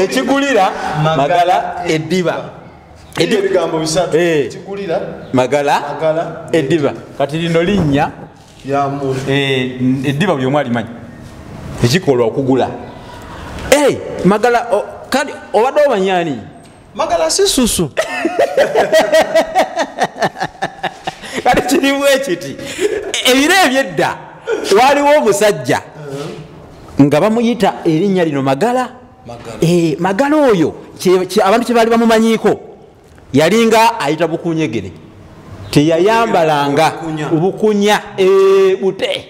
ekigulira magala eddiba ebigambo bisatu ekigulira magala eddiba kati lino linnya ya muntu eddiba buli omu alimanyi ekikolwa okugula magala kati obadde omanyani magala si susu kati kirimu ekiti ebiro ebyedda waliwo omusajja nga bamuyita erinnya lino magala magala oyo abantu kyebaali bamumanyiiko yalinga ayita bukunyegere teyayambalanga obukunya bute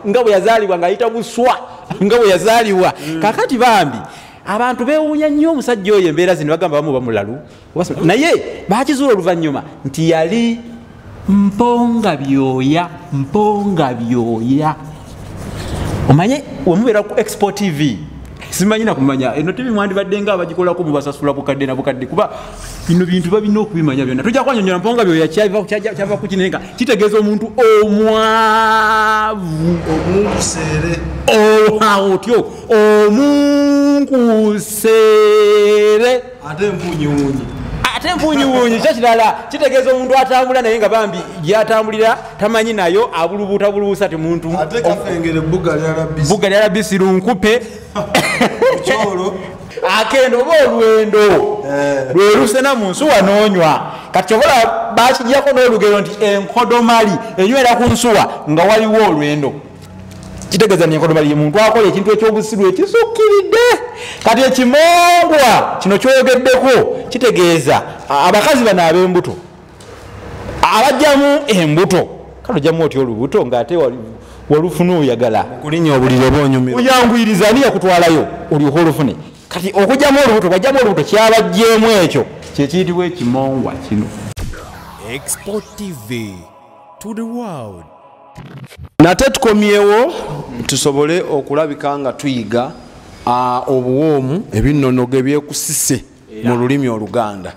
nga bwe yazaalibwa ngaayita buswa nga bwe yazaalibwa kakati bambi abantu bewuunya nnyo omusajja oyo embeera zino bagamba bamu bamulalu naye bakizuula oluvannyuma nti yali mponga byoya omanye wemubeera ku Expo TV simanyi nakumanya eno TV mwandibadde nga abagikolako mubasasula bukadde na bukadde kuba bino bintu babina okubimanya byonna tujja kwanyonyola mponga byoya kyava ku kinenga kitegeeza omuntu omwavu otyo omunkusere ate mpunyuwunyi kyekirala kitegeeza omuntu atambula naye nga bambi gyatambulira tamanyi nayo abulubuusa ti muntu bugga lya labisi lunkupe akendo oba olwendo lwelusena mu nsuwa n'onywa kati kyobola bakijjako n'olugero nti enkodomali enywera ku nsuwa nga waliwo olwendo kitegeeza ni enkodomali ye muntu akola ekintu ekyobusiru ekisukkiridde kati ekimongwa kino kyoyogeddeko kitegeeza abakazi bano ab'embuto abajjamu embuto kale ojjamu oti olubuto ng'ate walufuna oyagala okulinnya obuliro boonyumira oyanguyiriza ani yakutwalayo olyoka olufune kati okujjamu olubuto bajjamu olubuto kyabajjeemu ekyo kyekiyitibwa ekimongwa kino. Expo TV to the world. Nate tukomyewo tusobole okulabika nga tuyiga obuwoomu ebinnonogo ebyekusise mu lulimi Oluganda.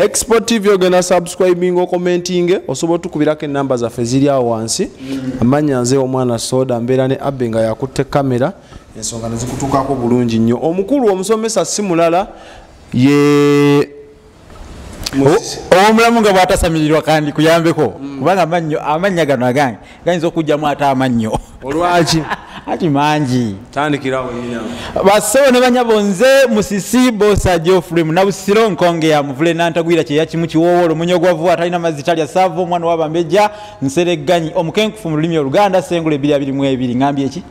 Expo TV ogenda subscribing o commenting osobola tukubirako enamba zaffe ziri awo wansi. Amanya nze omwana Soda mbeera ne Abbe nga yakutte kamera ensonga ne zikutuukako bulungi nnyo. Omukulu omusomesa si mulala ye omulamu nga bw'atasamirirwa kandi kuyambeko kubanga amannya gano agange gayinza okujjamu ate amannyo olwaki ati mangi tandikirawo nyina basewo ne banyabo nze Musisi Bosa Geoffrey Munnabusiro nkonge ya muvule nantagwira kyeya kimu kiwoowolo munyogwavu atalina mazzi talya saavu omwana w'abambejja nseregganyi omukenkufu mu lulimi Oluganda Sengule 222 ngambye eki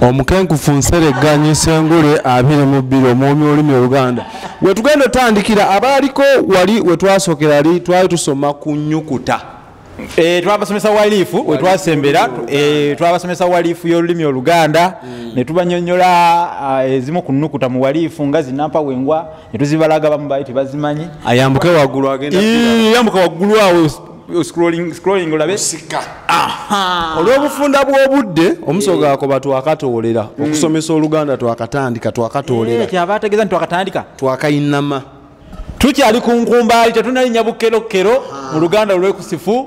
omukenkufu nseregganyi Sengule 22 omwomi olulimi Oluganda wetugenda otandikira abaaliko wali wetwasookera ali twali tusoma ku nnyukuta twabasomesa walifu wetwasembera twabasomesa walifu y'olulimi Oluganda ne tubanyonnyola ezimu ku nnukuta mu walifu nga zinampa wengwa ne tuzibalaga bamu bayi tebazimanyi ayambuke waggulu agenda yambuka waggulu awo scrolling olabe sika olw'obufunda bw'obudde omusogo ako batwakatoolera okusomesa Oluganda twakatoolera kyava ategeeza nti twakatandika twakayinama tukyali ku nkumbaali tetunalinya bukerokero mu Luganda olw'ekusifu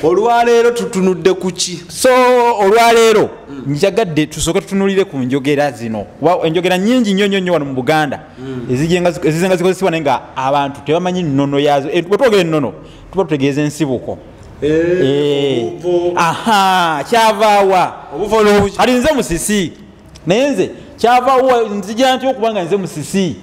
olwaleero tutunudde kuki so olwaleero njagadde tusooke tutunulire ku njogera zino enjogera nyingi nnyo wano mu Buganda ezizenga zikozesebwa naye nga abantu tebamanyi nnono yazo bwe twogera ennono tuba tutegeeza ensibuko kyavaawa kati nze Musisi naye nze kyavaawa nzija ntya okuba nga nze Musisi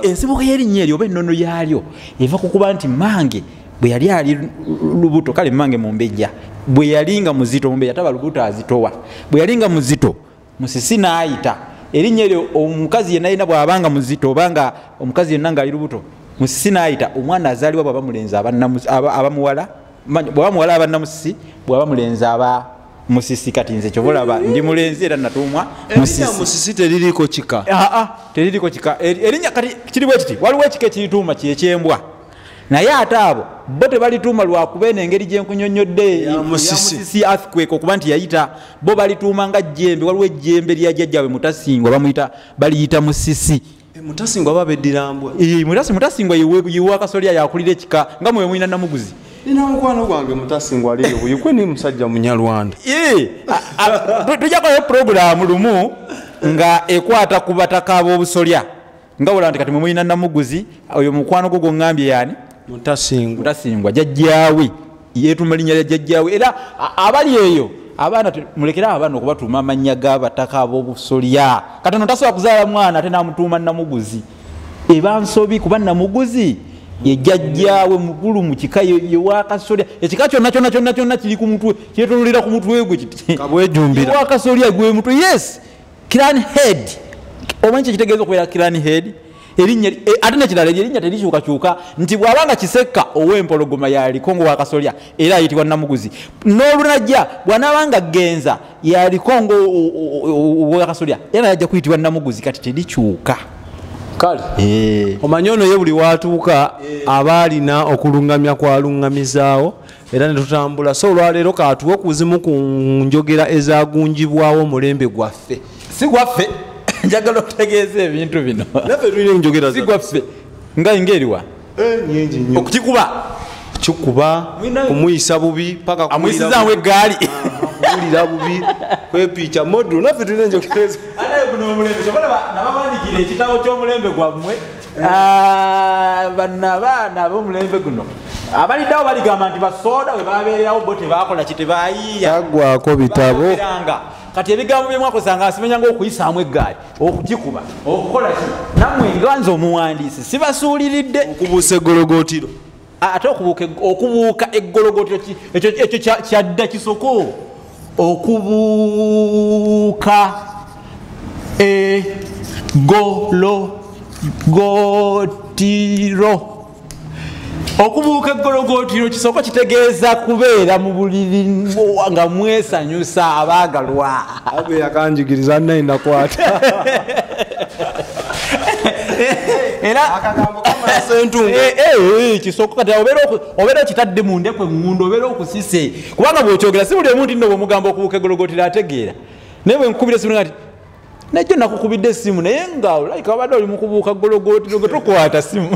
ensibuko y'erinnya eryo oba ennono yaalyo eva kukuba nti mange bwe yali ali lubuto kale mange mumbejja bwe yali nga muzito mumbejja taba lubuto azitowa bwe yali nga muzito Musisi n'ayita erinnya eryo omukazi yenna yina bw'abanga muzito obanga omukazi yenna nga ali lubuto Musisi n'ayita omwana azaalibwa bw'aba mulenzi abamuwala bw'aba muwala abannamusisi bw'aba mulenzi aba Musisi kati nze kyobolaba ndi mulenzi era natuumwa Musisi teririiko kika teririiko kika erinnya kati kiri bwe kiti waliwo ekika ekiyituuma kyekyembwa naye ate abo bo tebalituuma lwakuba eno engeri gyenkunyonnyodde ya Musisi earthquake okuba nti yayita bo balituuma nga jjembe waliwo ejjembe lya jjajjabwe Mutasingwa bamuyita baliyita Musisi Mutasingwa babeddirambwa Mutasingwa yiwe akasolya yakulira ekika nga mwe mulina Namuguzi nina mukwano gwange Mutasingwa ali buyikwe ni musajja Munyarwanda tujja kwa program lumu nga ekwata ku bataka ab'obusolya nga wala nti kati mwe mulina Namuguzi oyo mukwano gwo ngambye yani Mutasingwa jjajjaawe yeetuma linnya lya jjajjaawe era abali eyo abaana mulekera abaana okubatuuma amannya g'abataka ab'obusolya kati ono tasobola kuzaala mwana ate n'amutuuma Namuguzi eba nsobi kuba Namuguzi ye jjajjaawe mukulu mu kika ye wakasolya ekika kyonna kiri ku mutwe kyetololera ku mutwe gwe kiti kabwejumbira wakasolya gwe mutwe yes clan head omanyi kyekitegeeza okubeera clan head erinnya ate nekirala erinnya terikyukakyuka nti bw'abanga Kisekka ow'empologoma yaliko ngo wakasolya era ayitibwa Namuguzi n'olunajja bw'anaabanga Genza yaliko ngo ow'akasolya era yajja kuyitibwa Namuguzi kati terikyuka kale omanyi ono ye buli watuuka aba alina okulungamya kwalungamizaawo era ne tutambula so olwaleero kaatuwe okuzimu ku njogera ezagunjibwawo mulembe gwaffe si gwaffe njagala okutegeeza ebintu bino naffe tulina enjogera si gwaffe nga ngeriwa nyingi nnyo okukikuba kikuba kumuyisa bubi paka amuyisizaamu eggaali kuwulira bubi kwepiica modu naffe tulina enjogera n'omulembe nabawandikira ekitabo ky'omulembe gwammwe bannabaana ab'omulembe guno abaliddawo baligamba nti basooda we babeererawo bo tebakola kitebayiiya agwako bitabo kati ebigambo byemwakozanga asimenya ngaokuyisaamu eggaali okukikuba okukola ki nammwe nganze omuwandiisi sibasuuliridde okubuusa eggologootiro ate okubuuka eggologootiro ekyo kyadda kisoko okubuuka eggologootiro okubuuka eggologootiro kisoko kitegeeza kubeera mu buliri nga mwesanyusa abaagalwa abe yakanjigiriza nainakwata era akagambo kama sentungo kisoko kati obeera okitadde mu ndeku eŋŋundo obeera okusise kubanga bw'okyogera si buli omuntu nno bw'omugamba okubuuka eggologootiro ategeera naye bwe nkukubira simu ngati najjo nakukubidde essimu naye nga olayika wabadde oli mu kubuuka eggologootiro ge tokwata simu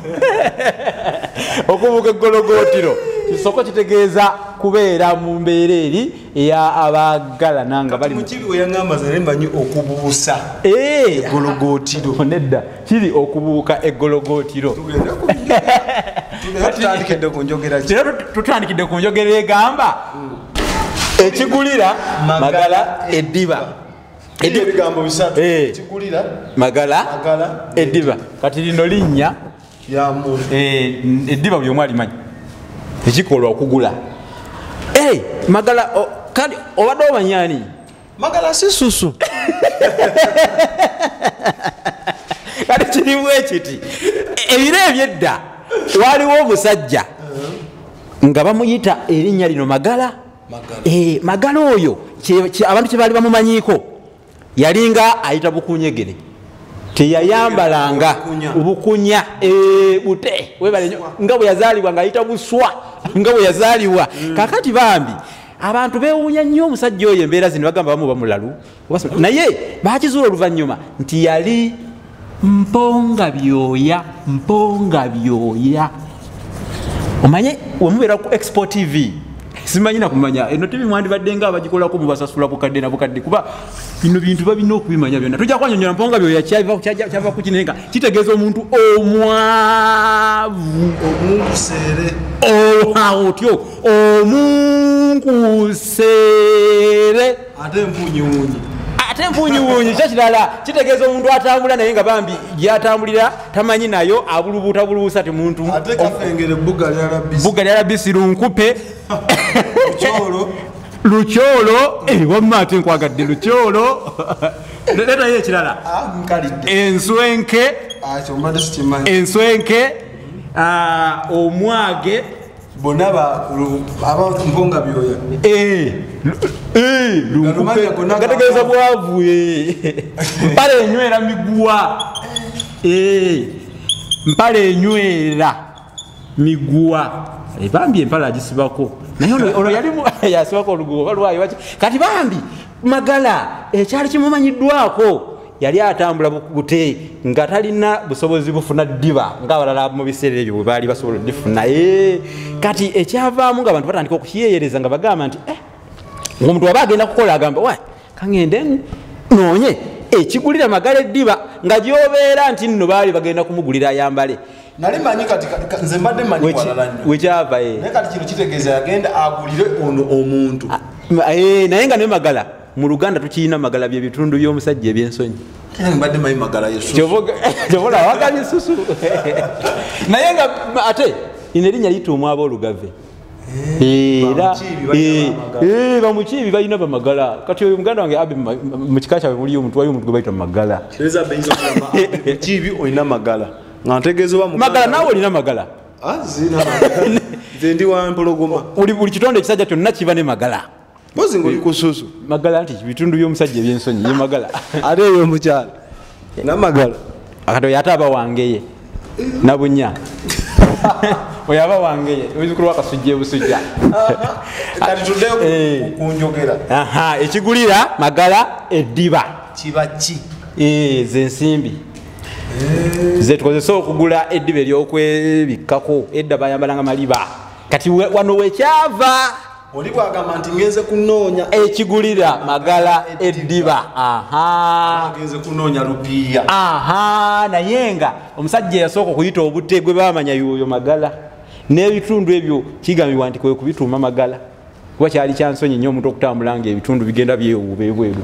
okubuuka eggologootiro kisoko kitegeeza kubeera mu mbeera eri eya abaagalana nga bali mukibi we yaŋŋamba zane mbanyi okubuusa eggologootiro nedda kiri okubuuka eggologootiro tutandikidde ku njogera egamba ekigulira magala eddiba ebigambo bisatu kigulira magala eddiba kati lino linnya eddiba buli omu alimanyi ekikolwa okugula magala kati obadde obanyani magala si susu kati kirimu ekiti ebiro ebyedda waliwo omusajja nga bamuyita erinnya lino magala magala oyo abantu kye baali bamumanyiiko yalinga ayita bukunyegere teyayambalanga bukunya bute nga bwe yazaalibwa ng'ayita buswa nga bwe yazaalibwa kakati bambi abantu beewuunya nnyo omusajja oyo embeera zino bagamba bamu bamulalu naye bakizuula oluvannyuma nti yali mponga byoya omanye wemubeera ku Expo TV simanyi nakumanya eno TV mwandibadde nga abagikolako mubasasula bukadde na bukadde kuba bino bintu babina okubimanya byonna tujja kwanyonyola mponga byoya kyava ku kinenga kitegeeza omuntu omwavu omunkusere otyo omunkusere ate mpunyiwunyi kyekirala kitegeeza omuntu atambula naye nga bambi gyatambulira tamanyi nayo abulubuusa temuntu bbuga lyalabisi lunkupe lukyolo wamma ate nkwagadde lukyolo letayo ekirala enswenke omwage bonna mponga byoya gategeeza bwavu mpale enywera miguwa bambi empala agisibako naye ono yalimu yasibako oluguwa balwayo kati bambi magala ekyali kimumanyiddwako yali atambula bute nga talina busobozi bufuna ddiba ng'abalala mu biseera ebyo bwe baali basobola oddifuna kati ekyavaamu ng'abantu batandika okukiyeyereza nga bagamba nti ng'omuntu waba agenda kukola agamba wa kangende noonye ekigulira magala eddiba nga gyobeera nti nno baali bagenda kumugulira ayambale nali manyi kati nze mbadde manyi walala nnyo wekyava naye kati kino kitegeeza yagenda agulire ono omuntu naye nga ne magala mu Luganda tukirina magala bye bitundu by'omusajja ebyensonyi mbadde manyi magala kyobola wagani susu naye nga ate ino erinnya lituumwa aboolugave era bamukiibi balina bamagala kati oyo muganda wange abe mu kika kyabwe muliyo omuntu wali omuntu gwe bayita magala mukiibi olina magala nga ntegeeza oba magala naawe olina magala nze ndi wa mpologoma buli kitonde ekisajja kyonna kiba ne magala mpozi ngoli kususu magala nti bitundu by'omusajja ebyensonyi ye magala ate eyo omukyala na magala akati oyo ate aba wangeye nabunya oyo aba wangeye wizukulu wakasujja ebusujja kati tuddeyo kunjogera ekigulira magala eddiba kiba ki zensimbi zetukozesa okugula eddiba eryokwebikkako edda bayambalanga maliba kati wano wekyava oli bwagamba nti ngenze kunoonya ekigulira magala eddiba ngenze kunoonya lupiiya naye nga omusajja yasooka okuyita obute gwe bamanya yoyo magala n'ebitundu ebyo kigambibwa nti kwe kubituuma magala kuba kyali kyansonyi nnyo omuntu okutambula nga ebitundu bigenda byewuuba ebweru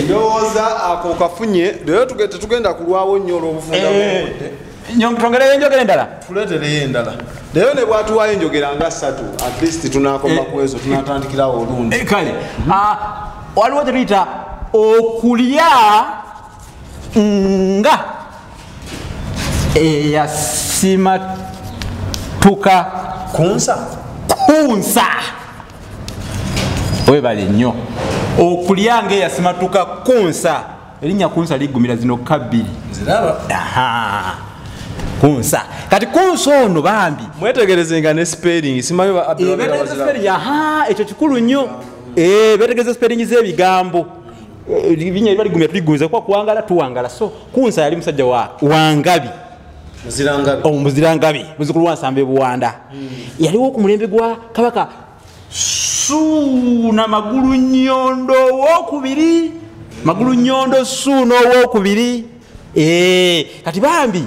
ndowooza ako kafunye leero tetugenda kulwawo nnyo olw'obufunda tongereyo enjogera endala tuletereyo endala leero ne bwatuwayo enjogera nga 3 at least tunakoma ku ezo tunatandikirawo olundi kale waliwo tetuyita okulya nga eyasimatuka kunsa webale nnyo okulya nga eyasimatuka kunsa erinnya kunsa liggumira zino kabbiri kunsa kati kunsa ono bambi mwetegerezenga ne spelling simanyi ekyo kikulu nnyo betegereza spelling z'ebigambo binya baligumira tuligumiza kuba kuwangala tuwangala so kunsa yali musajja wa wangabi muzirangabi muzukulu wa Nsamba Buwanda yaliwo okumulembe gwa kabaka Suuna Magulu Nnyondo owokubiri Magulu Nnyondo Suuna owokubiri kati bambi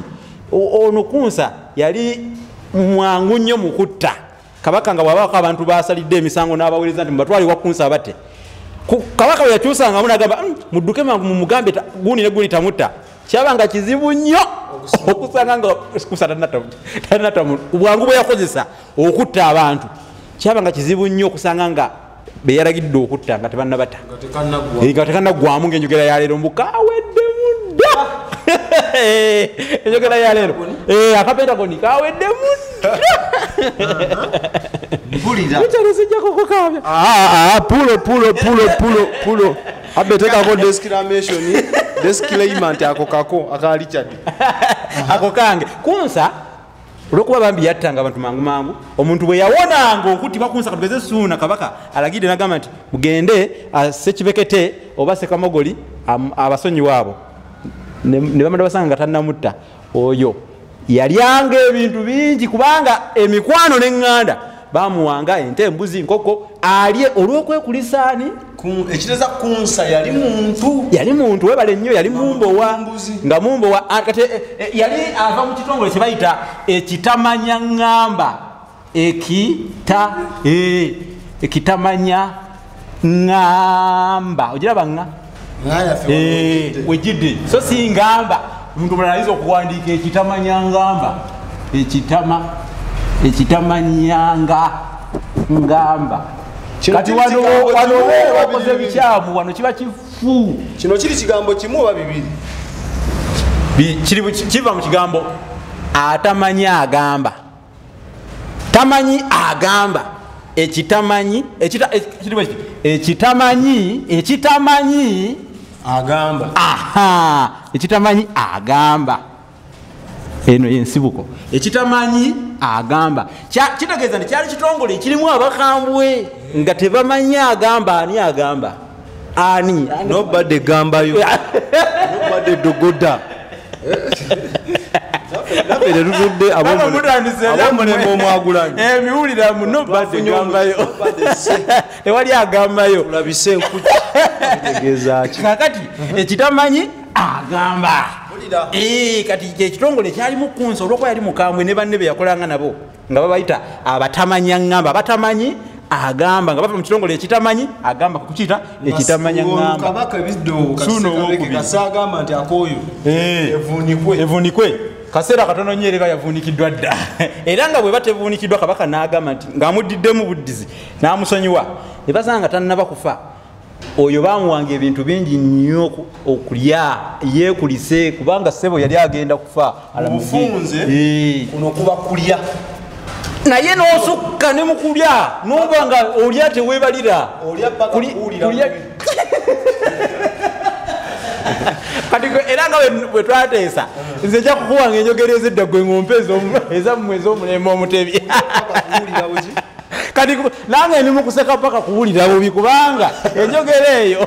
ono kunsa yali mwangu nnyo mukutta kabaka nga bwabako abantu basalidde emisango n'abaweereza nti mubatwali wa kunsa abate kabaka bwe yakyusangamu n'agamba mudduke mangu mumugambe guuni ne guuni tamutta kyabanga kizibu nnyo okusanga nga kunsa bwangu bwe yakozesa okutta abantu kyabanga kizibu nnyo okusanga nga beyalagidde okutta nga tebannabata nga tekannaggwamu ng'enjogera yaleero mbukawedde mudda enjogera yaleero akapentagoni kawedde mudda pulo abe tekako disclaimer nti ako kako akali kyadde ako kange kunsa olwokuba bambi yattanga abantu mangu mangu omuntu bwe yawonanga okuttibwa kunsa katugeze Suuna kabaka alagidde nagamba nti mugende Sekibekete oba Sekamogoli abasonyi waabo ne bamanda basanga nga tannamutta oyo yalyanga ebintu bingi kubanga emikwano n'eŋŋanda bamuwanga ente embuzi nkoko alye olw'okwekulisaani ekiteza kunsa yali muntu webale nnyo yali mumbowa nga mumbowa yali ava mu kitongole kye bayita ekitamanya ŋŋamba ekitamanya ŋŋamba ogiraba ŋŋa wejidde so si ŋŋamba omuntu mulala ayinza okuwandiika ekitamanya ŋŋamba ekitamanyanga ŋŋamba kati wano wakoze bikyamu wano kiba kifu kino kiri kigambo kimu oba bibiri kiva mu kigambo atamanyi agamba tamanyi agamba ekitamanyi agamba ekitamanyi agamba eno yensibuko ekitamanyi agamba kitegeeza nti kyali kitongole ekirimu abakambwe nga tebamanyi agamba ani agamba ani nobadde gambayo nobadde dogoda naffe tetutudde abomulembe omwagulanye miwulira muno badde gambayo tewali agambayo olabise enkutegeezaki kakati ekitamanyi agamba kati ekitongole kyalimu kunsa olwokuba yali mukambwe ne banne be yakolanga nabo nga babayita abatamanyi aŋŋamba abatamanyi agamba nga bava mu kitongole ekitamanyi agamba kukiyita ekitamanyi aŋŋamba agamba nti akooyo evuunikwe kaseera katono nnyo ereba yavuunikiddwa dda era nga bwe batevuunikiddwa kabaka n'agamba nti ng'amudiddemu buddizi n'amusonyiwa ne basanga nga tannaba kufa oyo bamuwanga ebintu bingi nnyo okulya yeekulise kubanga ssebo yali agenda kufa obufunze kuno kuba kulya naye n'osukka ne mu kulya n'oba nga olya teweebalira kati era nga bwe twateesa nze nja kukuwanga enjogera ezedda gwe ngompe ezammwe ez'omulembe omutebi kati nange ndimu kuseka paka kuwulira bubi kubanga enjogera eyo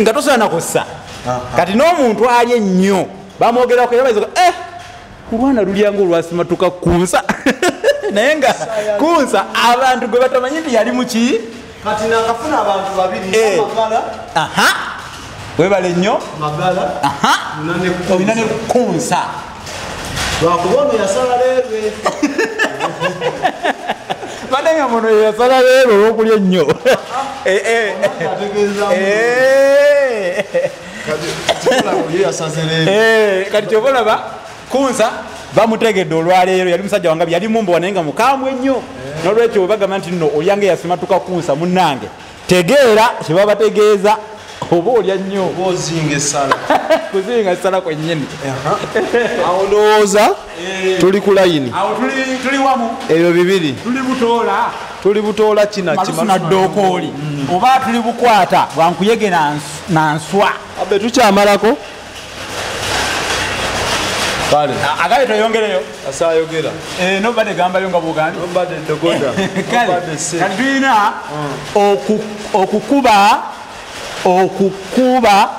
nga tosobola kussa kati n'omuntu ali ennyo bamwogerako era bayiza kulwana lulyanga olwasimatuka kunsa naye nga kunsa abantu gwe batamanyi nti yali muki kati nakafuna abantu babiri magala webale nnyo magala olina ne kunsa lwakubono yasala leerwe badenga muno yasala leerwe olwokulya ennyo kati kyoba olaba kunsa bamutegedde olwaleero yali musajja wangabi yali mumbowa naye nga mukambwe ennyo nolwekyo webagamba nti nno olyange yasimatuka kunsa munnange tegeera kyebaba bategeeza oba olya nnyo kuzinga essala kwennyini awo ndowooza tuli ku layini awo tuli wamu ebyo bibiri tuli butoola kinadookooli oba tuli bukwata bwankuyege nanswa abe tukyamalako kale agaye toyongereyo asayogera nobadde gambayo nga bugandi nobadde dogoda kale tulina okukuba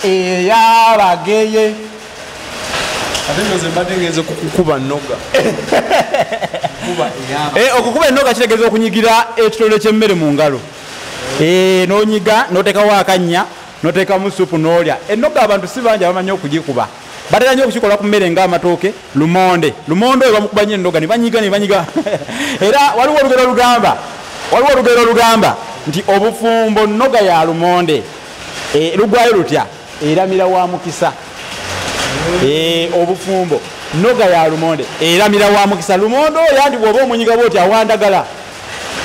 eyabageye atenze mbadde ngenze kukukuba nnoga okukuba ennoga kitegeeza okunyigira ekitole ky'emmere mu ngalo n'onyiga n'oteekawo akanya n'oteekamu supu n'olya ennoga abantu si bangi abamanyi okugikuba batera nnyo okukikola ku mmere ng'amatooke lumonde oyo bamukuba nnyo ennoga ne banyiga era waliwo olugero olugamba nti obufumbo nnoga ya lumonde lugwayo lutya eramira wa mukisa obufumbo nnoga ya lumonde eramira wa mukisa lumonde oyo andi bw'oba omunyiga bwoti awandagala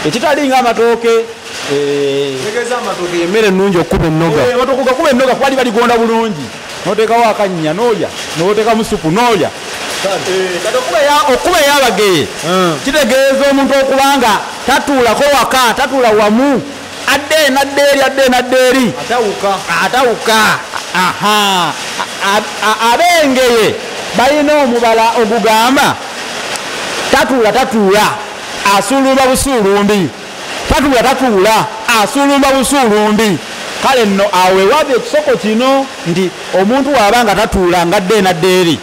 ekitali ng'amatooke tegeeza amatooke yemmere ennungi okukuba ennoga amatooke gakuba ennoga kubali baligonda bulungi n'oteekawo akannya n'olya n'oteekamu supu n'olya kati okuba eyabageye kitegeeza omuntu okubanga tatuulako waka tatuula wamu adde naddeeri atawuka abengeye balina omubala ogugamba tatuula asuulumba busuulumbi tatuula asuulumba busuulumbi kale nno awe wabye ekisoko kino nti omuntu waabanga tatuula nga adde naddeeri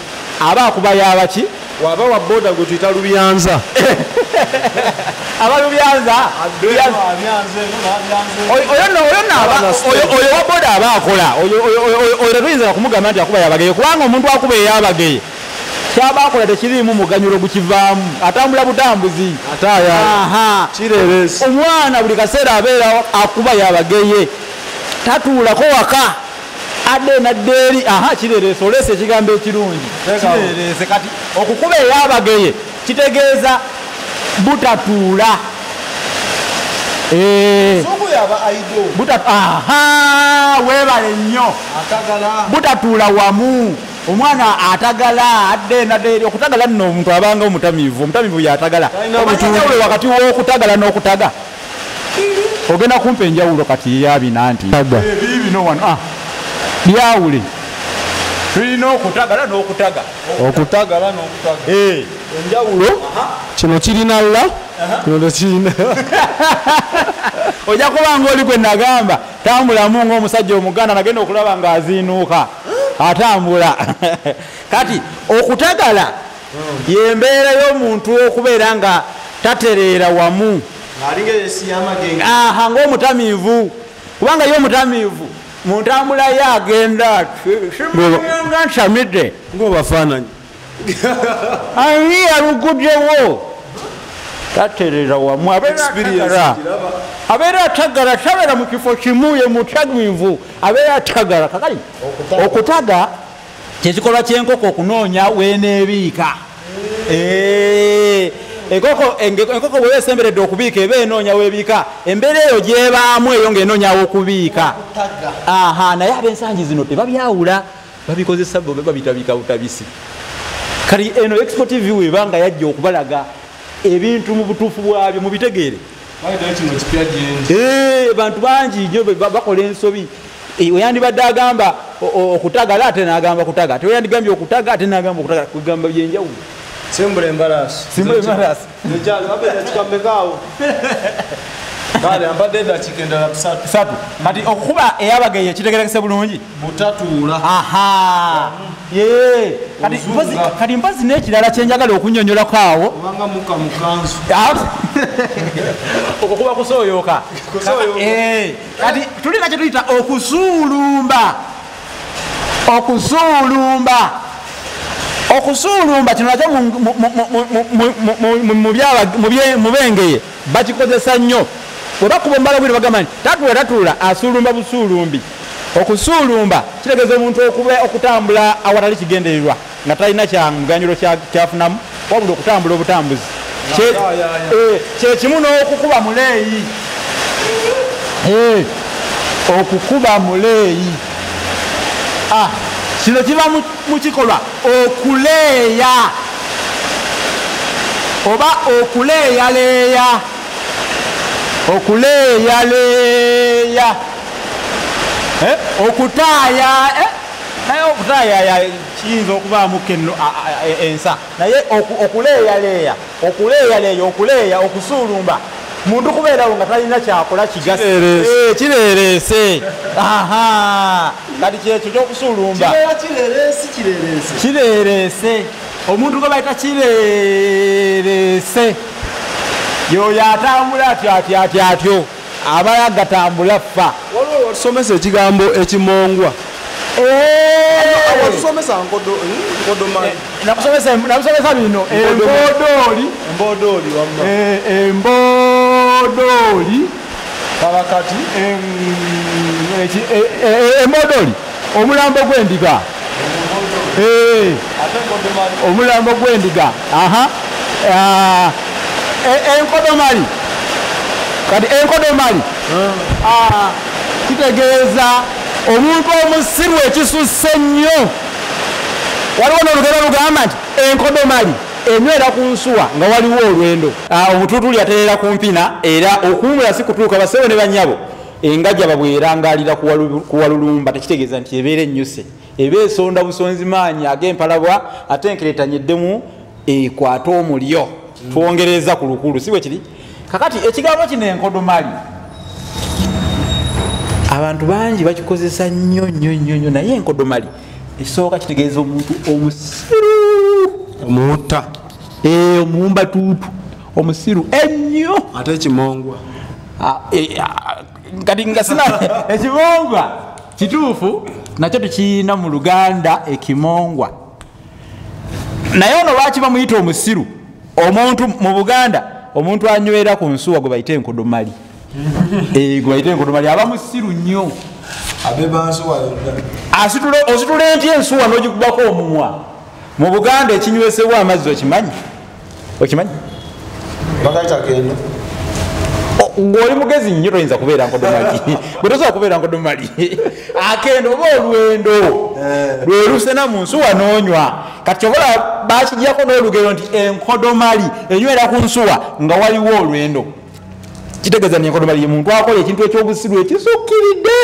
aba akuba yabaki waba wa boda gwe tuyita lubyanza abalubyanza oyo wa boda aba akola oyo tetuyinza kumugamba nti akuba yabageye kubanga omuntu akuba eyabageye kyaba akola tekiriimu muganyulo gukivaamu atambula butambuzi kireresi omwana buli kaseera abeera akuba yabageye tatuulako waka adde naddeeri kirerese olese ekigambo ekirungi kirerese kati okukuba eyabageye kitegeeza butatuula weebale nnyo butatuula wamu omwana atagala adde naddeeri okutagala nno omuntu abanga omutamiivu yatagala omanyi wakati w'okutagala n'okutaga ogenda kumpa enjawulo kati yabina nti bino wano byawule tulina okutagala n'okutaga enjawulo kino kirina la kino tekirina ojja kubanga oli gwe nagamba tambulamu ng'omusajja omuganda nagenda okulaba ng'aziinuuka atambula kati okutagala yembeera y'omuntu okubeera nga tatereera wamu ng'omutamiivu kubanga ye omutamiivu mu ntambula ye agenda nga nsamidde ng'obafaananyi ani yaluguddewo tatereera wamu abeera atagala tabeera mu kifo kimu ye mutamiivu abeera atagala kakali okutaga kyekikolwa ky'enkoko okunoonya weeneebiika enkoko bwe beesemberedde okubiika eba enoonya weebiika embeera eyo gyebaamu eyo ng'enoonyawo okubiika naye ab'ensangi zino tebabyawula babikozesa babitabiika butabisi kati eno exportive webanga yajja okubalaga ebintu mu butuufu bwabyo mubitegeere bantu bangi nyo bakola ensobi weyandibadde agamba okutagala ate nagamba kutaga ate weyandigambye okutaga ate nagamba okutaga kugamba byenjawulo simbula embalasi kale ambadde eddakiika endala 3 kati okukuba eyabagaye kitegerekese bulungi butatuula kati mpozi n'ekirala kyenjagala okunyonyolako awo obanga muka mukanzu okukuba kusooyooka kati tulina kye tuyita okusuulumba kino nakyo mu bengeye bakikozesa nnyo bwe bakuba ombala bwire bagamba nti tatuula asuulumba busuulumbi okusuulumba kitegeeza omuntu okutambula awatali kigendererwa nga talina kyamuganyulo kyafunamu wabula okutambula obutambuzi kyekimu n'okukuba muleeyi okukuba muleeyi kino kiba mu kikolwa okuleeya oba okuleeyaleeya okutaaya naye okutaayaya kiyinza okubaamu kenno ensa naye okuleeyaleeya okuleeya okusuulumba muntu kubeerawo nga talina kyakola kireerese kati kyekyo kyokusuulumba kireerese omuntu gwe bayita kireerese yoyo atambula atyo aba gatambula ffa waliwo watusomesa ekigambo ekimongwa nakusomesa bino embodooli kabakati embodooli omulambo gw'endiga omulambo gw'endiga enkodomali kati enkodomali kitegeeza omuntu omusiru ekisusse nnyo waliwo n'olugero lugamba nti enkodomali enywera ku nsuwa nga waliwo olwendo omutuutuli aterera ku mpina era okuwumula si kutuuka basewo ne banyabo engajja babwerangalira ku walulumba tekitegeeza nti ebeera ennyuse eba esonda busonzi maanyi ag'empalabwa ate enkeretanyeddemu ekwata omulyo twongereza ku lukulu si bwe kiri kakati ekigambo kino enkodomali abantu bangi bakikozesa nnyo naye enkodomali ekisooka kitegeeza omuntu omusiru omuutta omuwumba tuutu omusiru ennyo ate ekimongwa kati nga sina ekimongwa kituufu nakyo tukiyina mu Luganda ekimongwa naye ono lwaki bamuyita omusiru omuntu mu Buganda omuntu anywera ku nsuwa gwe bayita enkodomali gwe bayita enkodomali aba musiru nnyo ositula enti ensuwa n'ogikubako omumwa mu Buganda ekinywesebwa amazzi okimanyi ng'oli mugezi nnyo toyinza kubeera nkodomali bwe tosobola kubeera nkodomali akendo oba olwendo lwelusena mu nsuwa n'onywa kati kyobola bakijjako n'olugero nti enkodomali enywera ku nsuwa nga waliwo olwendo kitegeeza ni enkodomali ye muntu akola ekintu ekyobusiru ekisukkiridde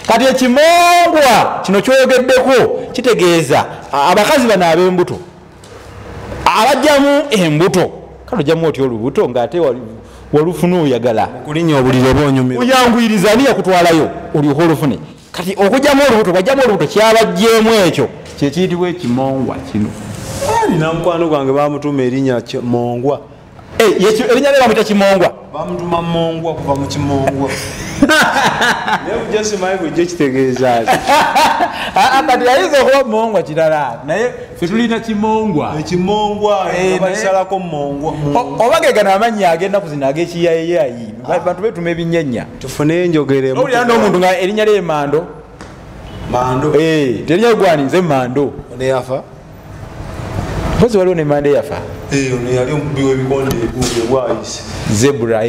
kati ekimongwa kino kyoyogeddeko kitegeeza abakazi bano ab'embuto abajjamu embuto kale ojjamu oti olubuto ng'ate walufuna oyagala okulinnya obuliro oba onyumira oyanguyiriza ani yakutwalayo olyoka olufune kati okujjamu olubuto bajjamu olubuto kyabajjeemu ekyo kyekiyitibwa ekimongwa kino. Nina mukwano gwange bamutuma erinnya Mongwa. Erinnya lye bamuyita Kimongwa. Bamutuma Mongwa kuva mu Kimongwa. Naye bujja simanyi bujja kitegeeza ki. Kati ayinza okuba Mongwa kirala naye ffe tulina Kimongwa. Ekimongwa bakisalako Mongwa. Oba ge gano amannya agenda kuzina ag'ekiyayiyayi bantu betuma ebinnyanya. Tufuneyo enjogera emu. Owulira n'omuntu nga erinnya lye Mando. Mando. Terinnya gwani nze Mando. Ne yafa. Mpozi waliwo ne Mando yafa. Ono yali omubi w'ebikonde bwayise. Zebra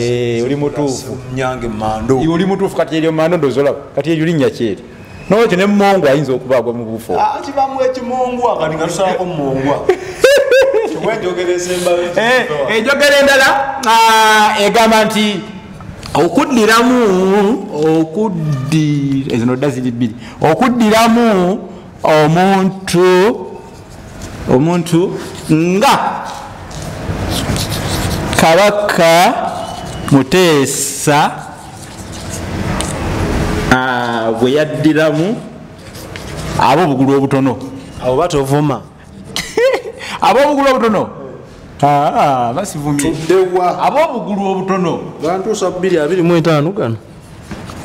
oli mutuufu. Nyange Mando. Oli mutuufu kati eryo Mando ndozolaba kati eryo linnya kyeri. N'olwekyo ne Mongwa ayinza okubaagwa mu bufo. Kibamu ekimongwa kati nga tusalako Mongwa. Enjogera esemba. Enjogera endala egamba nti okuddiramu ezino dda ziri bbiri okuddiramu omuntu nga Kabaka Muteesa bwe yaddiramu ab'obugulu obutono. Abo batovuma. Ab'obugulu obutono basivumye ab'obugulu obutono bantuusa 225 gano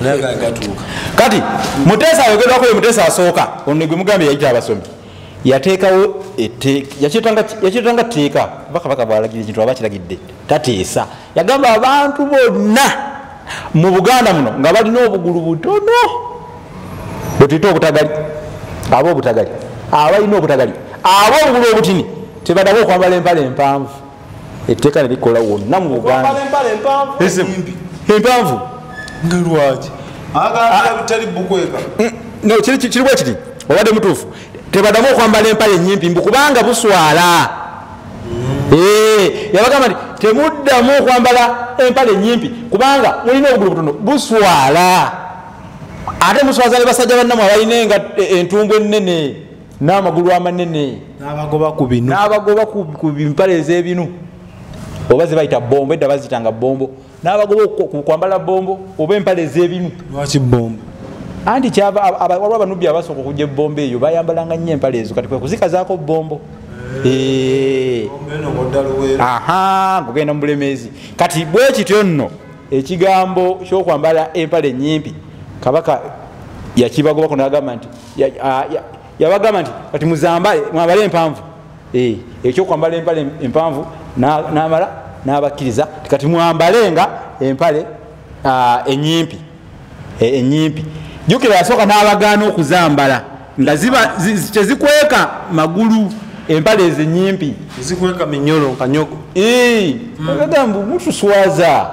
naye gatuuka. Kati Muteesa ayogerwako ye Muteesa asooka ono gwe mugambe yayita abasomi yateekawo yakiyitanga tteeka bakabaka bwalagira ekintu aba kiragidde tateesa yagamba abantu bonna mu Buganda muno nga balina obugulu butono bwetuyita obutagali ab'obutagali abalina obutagali ab'obugulu obutini tebaddamu okwambala empale empanvu. Etteeka ne likola wonna mu Buganda empanvu nga lwaki tali bukweka kiri bwe kiti obadde mutuufu tebaddamu okwambala empale ennyimpi mbu kubanga buswala. Yabagamba nti temuddamu okwambala empale ennyimpi kubanga mulina obugulu butono buswala. Ate muswaza ne basajja bannamu abalina entumbu ennene n'amagulu amanene n'abagoba ku binu n'abagoba ku mpale ez'ebinu oba ze bayita bombo edda bazitanga bombo n'abagoba kwambala bombo oba empale ez'ebinu. Lwaki bombo? Anti waliwo abanubbi abasooka okujja ebbombo eyo bayambalanga nnyo empale ezo kati kwe kuzikazaako bombo. Kugenda mu Bulemeezi kati bwe kityo nno ekigambo ky'okwambala empale ennyimpi Kabaka yakibagobako n'agamba nti yabagamba nti kati mwambale empanvu. Ekyokwambala empale empanvu n'amala n'abakkiriza kati mwambalenga empale ennyimpi. Jjukira yasooka n'abagaana okuzambala nga tezikweka magulu empale ezo ennyimpi zikweka minyolo kanyogo. Agamba mutuswaza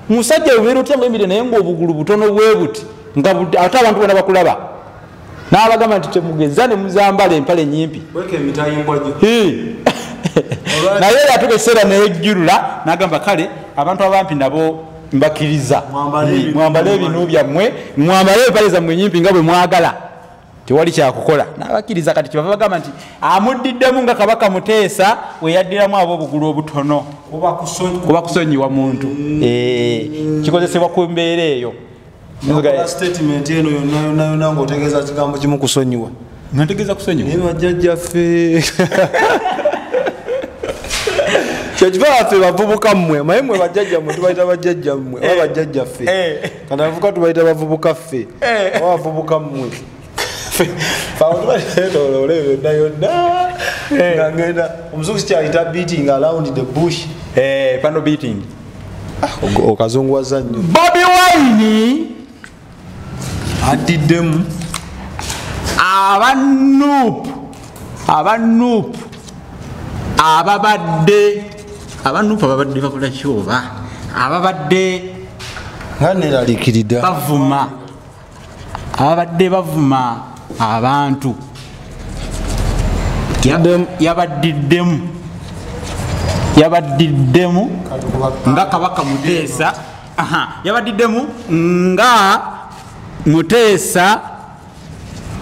musajja ubeera otya ngaoyimiridde naye ng'obugulu butono bwe buti nga ate abantu bonna bakulaba n'abagamba nti temugeza ne muzambala empale ennyimpi. Naye yatuka ekiseera neyejjulula n'agamba kale abantu abampi nabo mbakkiriza mwambale ebinu byammwe mwambale empale zammwe ennyimpi nga bwe mwagala tewali kyakukola n'abakkiriza. Kati kyebava bagamba nti amuddiddemu nga Kabaka Muteesa we yaddiramu ab'obugulu obutono kuba kusonyiwa muntu. Kikozesebwa ku mbeera eyo. Statement eno yonna ng'otegeeza kigambo kimu kusonyiwa. Nga ntegeeza kusonyiwa? Naye bajjajjaffe kyekiva baffe bavubuka mmwe maye mmwe bajjajjammwe tubayita bajjajjammwe oba bajjajjaffe kati abavubuka tubayita bavubuka ffe oba bavubuka mmwe faotubaleetoloole yonna yonna nga ngenda omuzungu kikyayita beating around the bush. Pano beating okazunguwaza nnyo. Bobi Wine addiddemu abanuupu ababadde bakola kyoba ababadde nga neraliikirida ababadde bavuma abantu yabaddiddemu nga Kabaka Muteesa yabaddiddemu nga Muteesa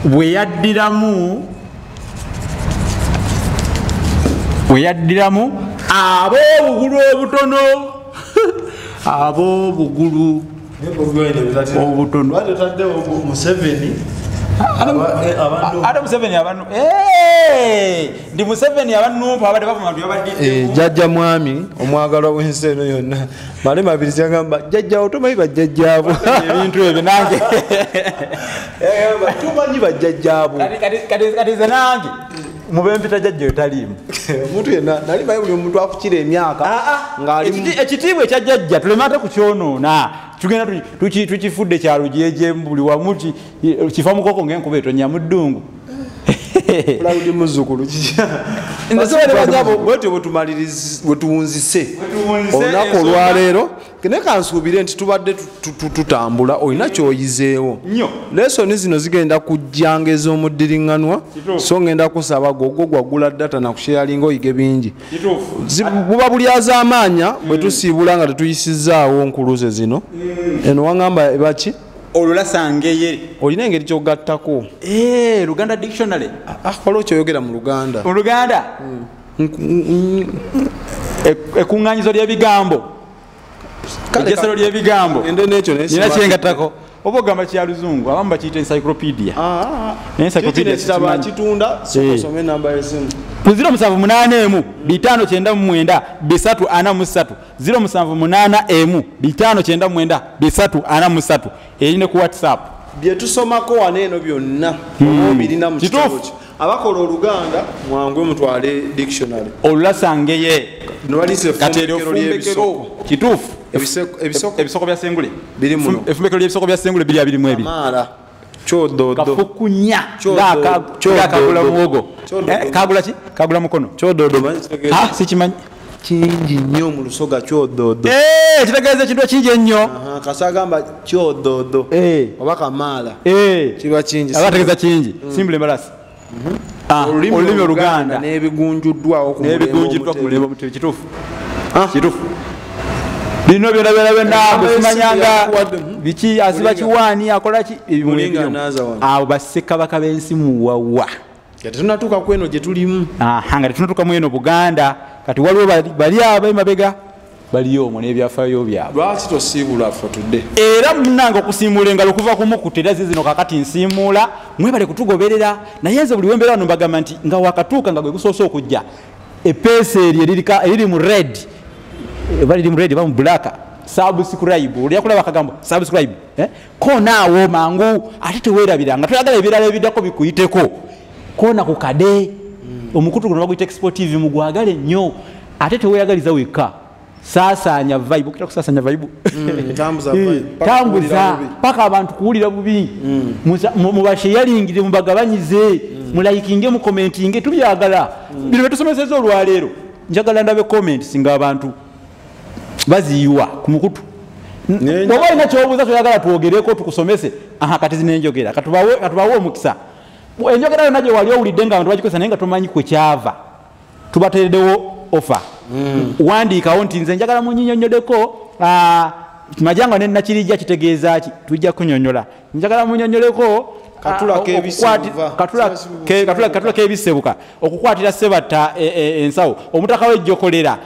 bwe yaddiramu ab'obugulu obutono ab'obugulu obutono ate Museveni abantu ndi Museveni abanumpa abadde bava mu bantu babadde jjajja mwami omwagalwa w'ensi eno yonna male mabiri kyagamba jjajjawo tomanyi bajjajjaabo ebintu ebyo nange tomanyi bajjajjaabo kati ze nange mubempita jjajja taliimu omuntu yenna nali mayi buli omuntu akukira emyaka ekitiibwa ekya jjajja tulemate ku kyonoona tugenda tukifudde kyalujeje buli wamu kifa mukoko ng'enkuba etonya mu ddungu Claudi muzzukulu nsobole bwetyo bwetuwunzise olunaku olwaleero kene kansuubire nti tubadde tutambula olina kyoyizeewo lesoni zino zigenda kujjanga ez'omuddiriŋŋanwa so ngenda kusaba gogwo gwaggula data nakusheyalinga oyige bingi buba buli azaamaanya bwe tusiibula nga tetuyisizaawo nkuluze zino eno waŋŋamba ebaki olulasangeye olina engeri kyogattako Luganda dictionary waliwo kyoyogera mu Luganda ekuŋŋaanyizo ly'ebigambo ejesero ly'ebigambo nina kyengattako oba ogamba kya luzungu abamu bakiyita encyclopedia kitunda sokosome enamba y'essimu 078 599 343 078 599 343 erine ku WhatsApp bye tusomako wano eno byonna birina mu kitabo kyo abakola Oluganda mwangu mutwale dictionary olulasangeye kituufu ebisoko bya Sengule biri muno efumbekero ly'ebisoko bya Sengule biri abiri mu ebiri kyododo kafukunya kagula muwogo kagula ki kagula mukono kyododo sikimanyi kingi nnyo mu Lusoga kyododo kitegeeza ekintu kingi ennyo kasagamba kyododo oba kamaala kiba kingi abategeeza kingi simple embalasi olulimi Oluganda n'ebigunjuddwawo ku mulembe kituufu bino byonna simanyanga biki asiba kiwaani akola ki abo bassekabaka b'ensi muwawa kati tunatuuka ku eno gye tulimu nga tetunatuuka mu eno Buganda kati waliwo bali abo emabega baliyo omwo n'ebyafaayo byabwe lwaki tosiibula ffe tudde era munnange okusiimuula engalo okuva ku mukutu era zizino kakati nsiimuula mwebale kutugoberera naye nze buli wembeera wano mbagamba nti nga wakatuuka nga gwe gusoose okujja epeesa eryo eriri mu red baliri mu red ba mu black subscribe olyakulaba akagambo subscribe konaawo mangu ate teweerabiranga toyagala ebirala ebiddako bikuyiteko kona ku kade omukutu guno baguyita Export TV mugwagale nnyo ate teweeyagaliza wekka saasaanya vibe okita kusaasanya vibe tambuza paka abantu kuwulira bubi mubasheyalingire mubagabanyize mulayikinge mu commentinge tubyagala bino betusomeseza olwaleero njagala ndabe comments nga abantu baziyiwa ku mukutu oba olina kyobuuza toyagala twogereko tukusomese kati zinenjogera katubawe omukisa enjogera yonna gye wali owulidde nga abantu bagikozesa naye nga tomanyi kwe kyava tubateereddewo ofa wandiikawo nti nze njagala munyinyonyoddeko majanga nenakirijja kitegeeza ki tujja kunyonyola njagala munnyonnyoleko katula kebisebuka okukwatira sebatta ensawo omutaka w'ejjokolera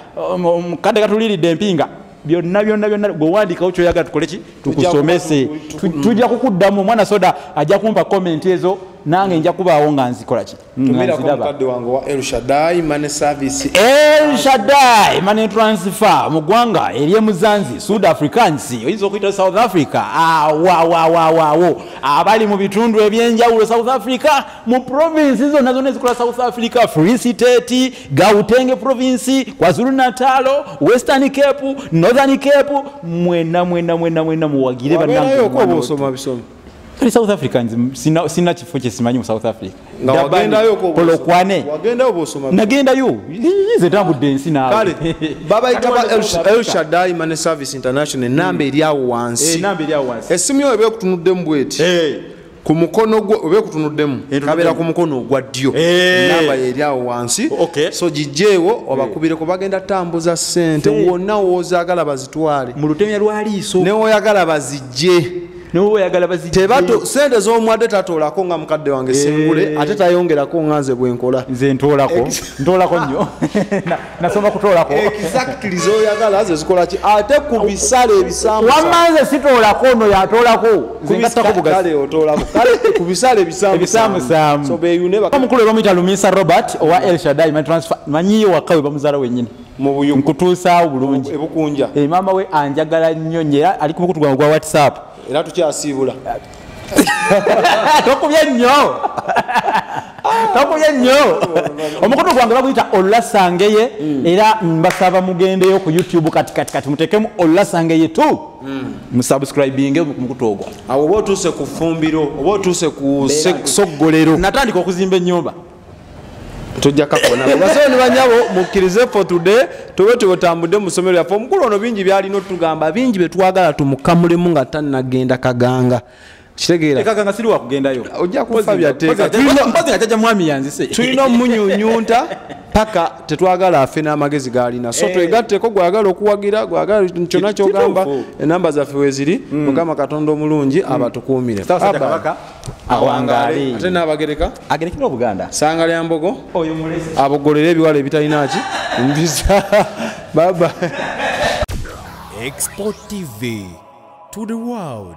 kadde katuliridde empinga byonna gwe wandiikawo kyoyagala tukoleki tukusomese tujja kukuddamu omwana soda ajja kumpa komenti ezo nange nja kubaawo nga nzikolaki El Shaddai Money Transfer mu ggwanga ery'emuzanzi South Africans oyinza okuyita South Africa waawo abali mu bitundu ebyenjawulo South Africa mu provinsi zonna ezikola South Africa Free State, Gauteng province, KwaZulu Natal, Western Cape, Northern Cape mwena muwagire bannange kali South Africans sina kifo kyesimanyi mu South Africa polokwane nagendayo nze tambudde ensi naawe kale babayita ba El Shaddai Money Service International enamba eri awo wansi essimu yo ebe kutunuddemu bweti ku mukono gwo obe kutunuddemu kabera ku mukono ogwa ddyo enamba eri awo wansi so gijjeewo obakubire ko bagenda tambuza ssente wonna wozaagala bazitwale mu lutemya lwaliiso ne woyagala bazijje n'oba oyagala bazijje sente z'omuwadde tatoolako nga mukadde wange Sengule ate tayongerako nga nze bwenkola nze ntoolako nnyo nasoma kutoolako exactly z'oyagala ze zikola ki ate ku bisale ebisambusa wamma nze sitoolako ono yatoolako kale otoolako kale ku bisale ebisambusa so beeyune omukulu we bamuyita Lumisa Robert owa El Shaddai manyiyo waka we bamuzaala wennyini nkutuusaawo bulungi ebukunja maama we anjagala nnyo era ali ku mukutu gwange gwa WhatsApp era tukyasiibula tokubye nnyo omukutu gwange baguyita Olulasangeye era mbasaba mugendeyo ku YouTube kati mutekemu Olulasangeye tu musubscribinge mukutu ogwo awo oba otuuse ku ffumbiro oba otuuse ku soggolero natandika okuzimba ennyumba tujja kakona basoo ne banyabo mukkirize for today tube tubotambudde mu ssomero lyaffe omukulu ono bingi byalina otugamba bingi betwagala tumukamulemu nga tannagenda kaganga kitegeera kaganga siri wakugendayo ojja kufa byateeka mwami yanzise tulina omunyunyunta paka tetwagala afe n'amagezi galina so twegatteko gwagala okuwagira gwagala kyonna kyogamba enamba zaffe weziri mukama katonda omulungi abatukuumire awangaale ate n'abagereka agerekera obuganda sanga lya mbogo oyo mulesi abogolera ebiwala ebitalinaaki mbisa baba Export TV to the world.